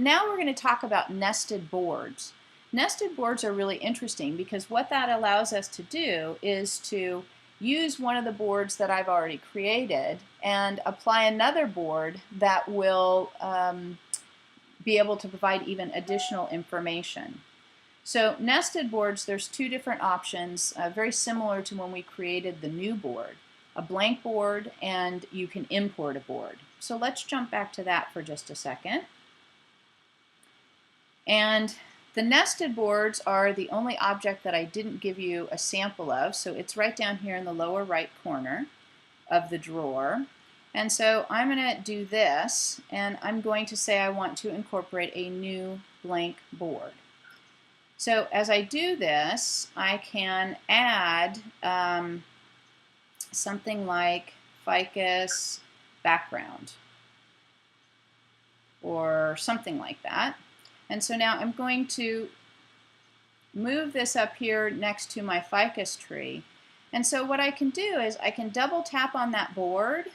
now we're going to talk about nested boards. Nested boards are really interesting because what that allows us to do is to use one of the boards that I've already created and apply another board that will be able to provide even additional information. So nested boards, there's two different options, very similar to when we created the new board. A blank board, and you can import a board. So let's jump back to that for just a second. And the nested boards are the only object that I didn't give you a sample of, so it's right down here in the lower right corner of the drawer. And so I'm going to do this, and I'm going to say I want to incorporate a new blank board. So as I do this, I can add something like ficus background or something like that. And so now I'm going to move this up here next to my ficus tree. And so what I can do is I can double tap on that board,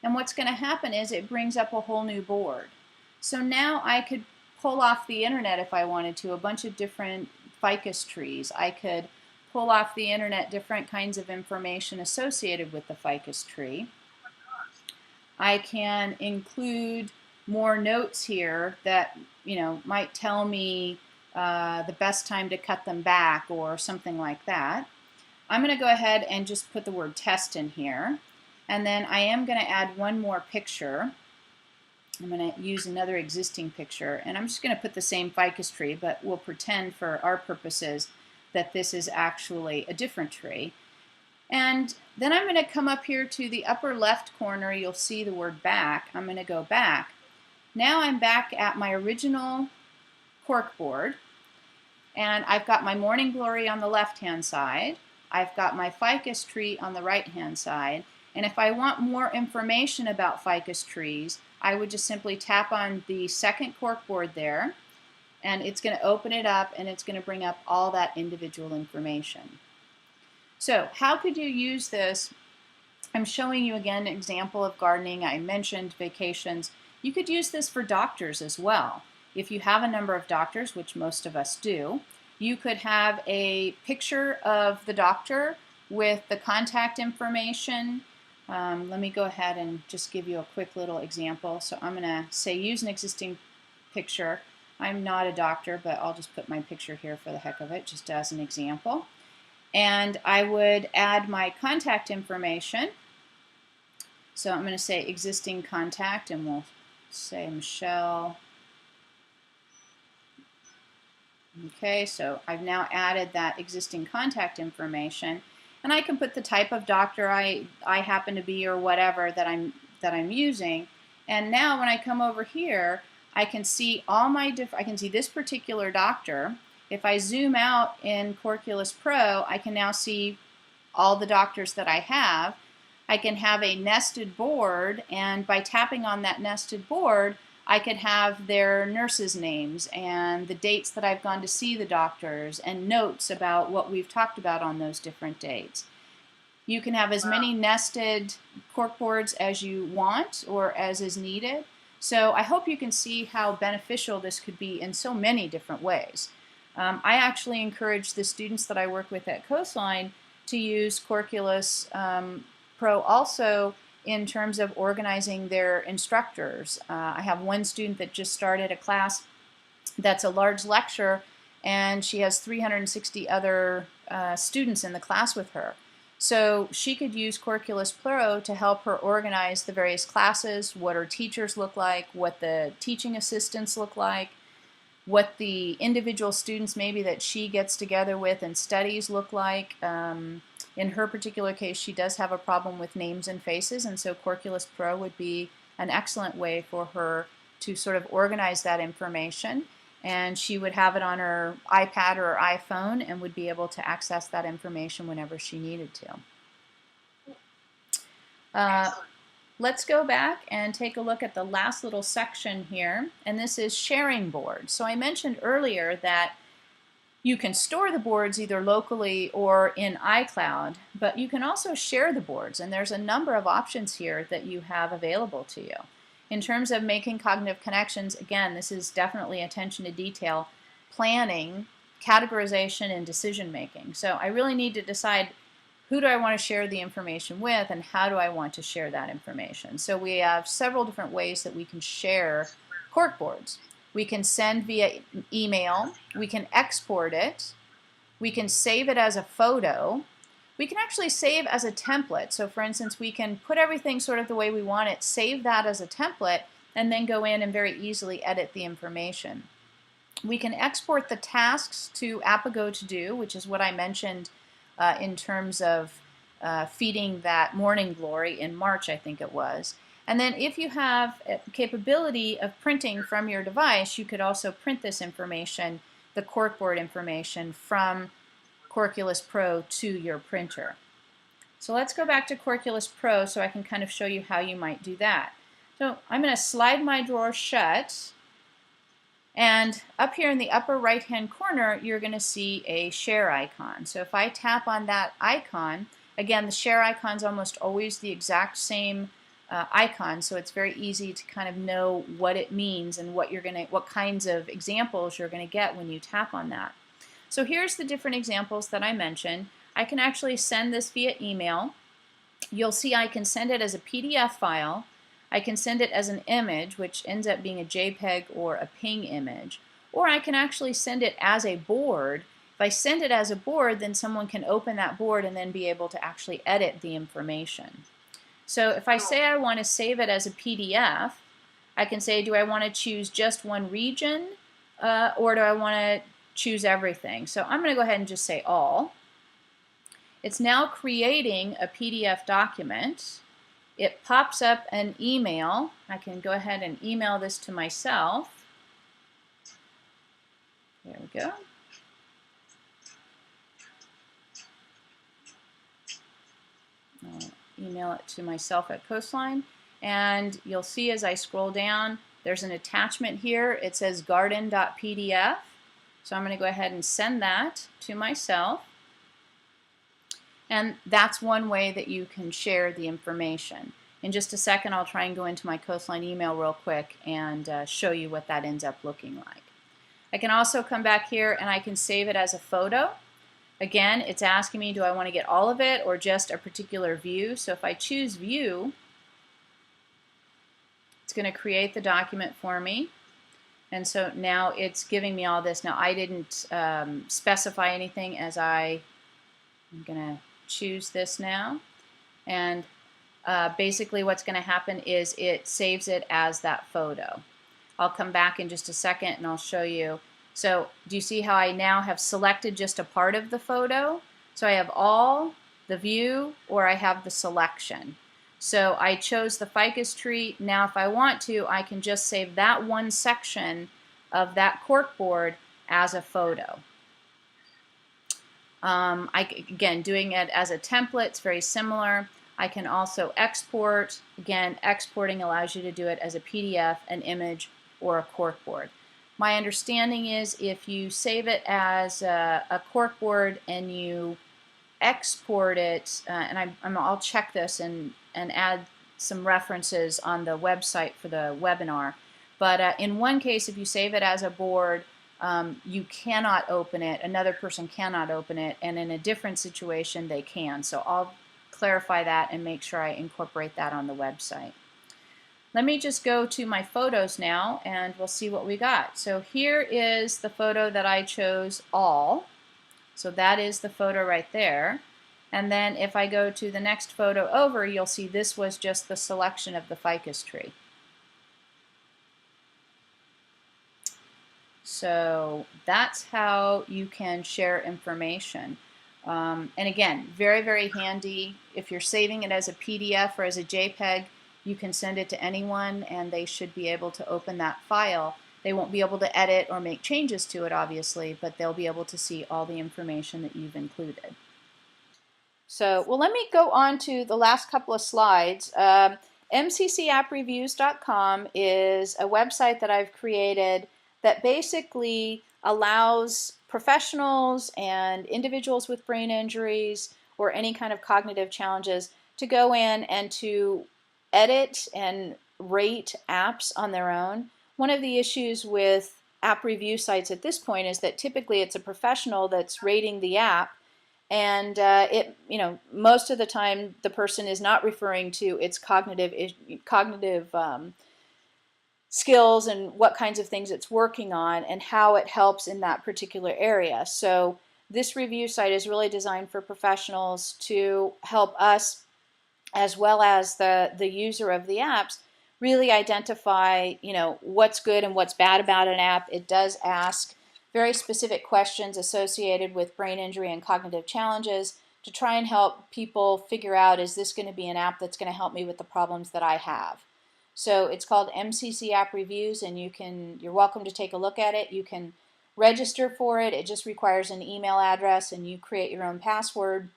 and what's going to happen is it brings up a whole new board. So now I could pull off the internet if I wanted to, a bunch of different ficus trees. I could pull off the internet different kinds of information associated with the ficus tree. I can include more notes here that might tell me the best time to cut them back or something like that. I'm going to go ahead and just put the word test in here, and then I am going to add one more picture. I'm going to use another existing picture, and I'm just going to put the same ficus tree, but we'll pretend for our purposes that this is actually a different tree. And then I'm going to come up here to the upper left corner. You'll see the word back. I'm going to go back. Now I'm back at my original cork board, and I've got my morning glory on the left-hand side. I've got my ficus tree on the right-hand side, and if I want more information about ficus trees, I would just simply tap on the second cork board there, and it's going to open it up, and it's going to bring up all that individual information. So how could you use this? I'm showing you again an example of gardening. I mentioned vacations. You could use this for doctors as well. If you have a number of doctors, which most of us do, you could have a picture of the doctor with the contact information. Let me go ahead and just give you a quick little example. So I'm going to say use an existing picture. I'm not a doctor, but I'll just put my picture here for the heck of it, just as an example. And I would add my contact information. So I'm going to say existing contact, and we'll say Michelle. Okay, so I've now added that existing contact information, and I can put the type of doctor I happen to be or whatever that I'm using. And now when I come over here, I can see I can see this particular doctor. If I zoom out in Corkulous Pro, I can now see all the doctors that I have. I can have a nested board, and by tapping on that nested board, I could have their nurses' names and the dates that I've gone to see the doctors and notes about what we've talked about on those different dates. You can have as many nested cork boards as you want or as is needed. So I hope you can see how beneficial this could be in so many different ways. I actually encourage the students that I work with at Coastline to use Corkulous Pro also in terms of organizing their instructors. I have one student that just started a class that's a large lecture, and she has 360 other students in the class with her. So she could use Corkulous Pro to help her organize the various classes, what her teachers look like, what the teaching assistants look like, what the individual students maybe that she gets together with and studies look like. In her particular case, she does have a problem with names and faces, and so Corkulous Pro would be an excellent way for her to sort of organize that information. And she would have it on her iPad or her iPhone and would be able to access that information whenever she needed to. Let's go back and take a look at the last little section here, and this is sharing boards. So I mentioned earlier that you can store the boards either locally or in iCloud, but you can also share the boards, and there's a number of options here that you have available to you. In terms of making cognitive connections, again, this is definitely attention to detail, planning, categorization, and decision making. So I really need to decide who do I want to share the information with and how do I want to share that information. So we have several different ways that we can share corkboards. We can send via email, we can export it, we can save it as a photo, we can actually save as a template. So for instance, we can put everything sort of the way we want it, save that as a template, and then go in and very easily edit the information. We can export the tasks to Apigo To Do, which is what I mentioned in terms of feeding that morning glory in March, I think it was. And then if you have a capability of printing from your device, you could also print this information, the corkboard information, from Corkulous Pro to your printer. So let's go back to Corkulous Pro so I can kind of show you how you might do that. So I'm going to slide my drawer shut, and up here in the upper right hand corner you're going to see a share icon. So if I tap on that icon, again the share icon is almost always the exact same icon, so it's very easy to kind of know what it means and what kinds of examples you're going to get when you tap on that. So here's the different examples that I mentioned. I can actually send this via email. You'll see I can send it as a PDF file. I can send it as an image, which ends up being a JPEG or a PNG image. Or I can actually send it as a board. If I send it as a board, then someone can open that board and then be able to actually edit the information. So if I say I want to save it as a PDF, I can say, do I want to choose just one region or do I want to choose everything? So I'm going to go ahead and just say all. It's now creating a PDF document. It pops up an email. I can go ahead and email this to myself. There we go. I'll email it to myself at Coastline, and you'll see as I scroll down there's an attachment here. It says garden.pdf. So I'm going to go ahead and send that to myself. And that's one way that you can share the information. In just a second, I'll try and go into my Coastline email real quick and show you what that ends up looking like. I can also come back here and I can save it as a photo. Again, it's asking me, do I want to get all of it or just a particular view? So if I choose view, it's going to create the document for me. And so now it's giving me all this. Now I didn't specify anything as I'm going to choose this now. And basically what's going to happen is it saves it as that photo. I'll come back in just a second and I'll show you. So do you see how I now have selected just a part of the photo? So I have all, the view, or I have the selection. So I chose the ficus tree. Now if I want to, I can just save that one section of that corkboard as a photo. Again, doing it as a template, it's very similar. I can also export. Again, exporting allows you to do it as a PDF, an image, or a corkboard. My understanding is if you save it as a corkboard and you export it, and I'll check this and add some references on the website for the webinar, but in one case, if you save it as a board, you cannot open it, another person cannot open it, and in a different situation they can. So I'll clarify that and make sure I incorporate that on the website. Let me just go to my photos now and we'll see what we got. So here is the photo that I chose all. So that is the photo right there. And then if I go to the next photo over, you'll see this was just the selection of the ficus tree. So that's how you can share information. And again, very, very handy. If you're saving it as a PDF or as a JPEG, you can send it to anyone and they should be able to open that file. They won't be able to edit or make changes to it, obviously, but they'll be able to see all the information that you've included. So, well, let me go on to the last couple of slides. MCCAppReviews.com is a website that I've created that basically allows professionals and individuals with brain injuries or any kind of cognitive challenges to go in and to edit and rate apps on their own. One of the issues with app review sites at this point is that typically it's a professional that's rating the app, and most of the time the person is not referring to its cognitive skills and what kinds of things it's working on and how it helps in that particular area. So this review site is really designed for professionals to help us, as well as the user of the apps, really identify, what's good and what's bad about an app. It does ask very specific questions associated with brain injury and cognitive challenges to try and help people figure out, is this going to be an app that's going to help me with the problems that I have? So it's called MCC App Reviews, and you're welcome to take a look at it. You can register for it. It just requires an email address, and you create your own password.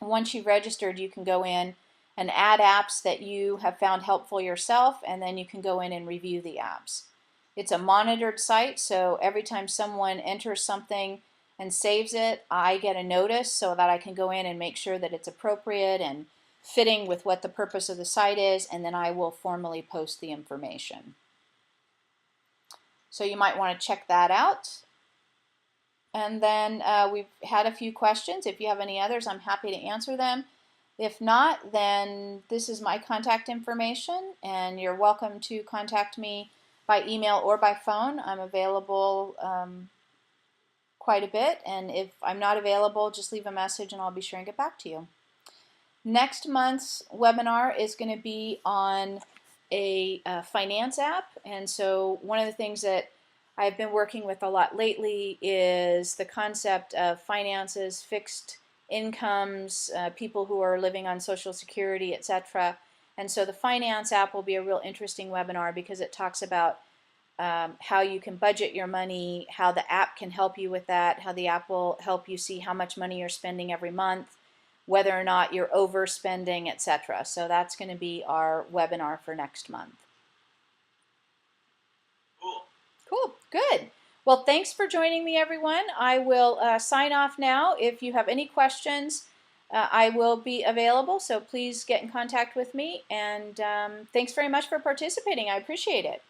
Once you've registered, you can go in and add apps that you have found helpful yourself, and then you can go in and review the apps. It's a monitored site, so every time someone enters something and saves it, I get a notice so that I can go in and make sure that it's appropriate and fitting with what the purpose of the site is, and then I will formally post the information. So you might want to check that out. And then we've had a few questions. If you have any others, I'm happy to answer them. If not, then this is my contact information, and you're welcome to contact me by email or by phone. I'm available quite a bit, and if I'm not available, just leave a message and I'll be sure and get back to you. Next month's webinar is going to be on a finance app, and so one of the things that I've been working with a lot lately is the concept of finances, fixed incomes, people who are living on Social Security, etc. And so the finance app will be a real interesting webinar because it talks about how you can budget your money, how the app can help you with that, how the app will help you see how much money you're spending every month, whether or not you're overspending, etc. So that's going to be our webinar for next month. Cool, good. Well, thanks for joining me, everyone. I will sign off now. If you have any questions, I will be available, so please get in contact with me. And thanks very much for participating. I appreciate it.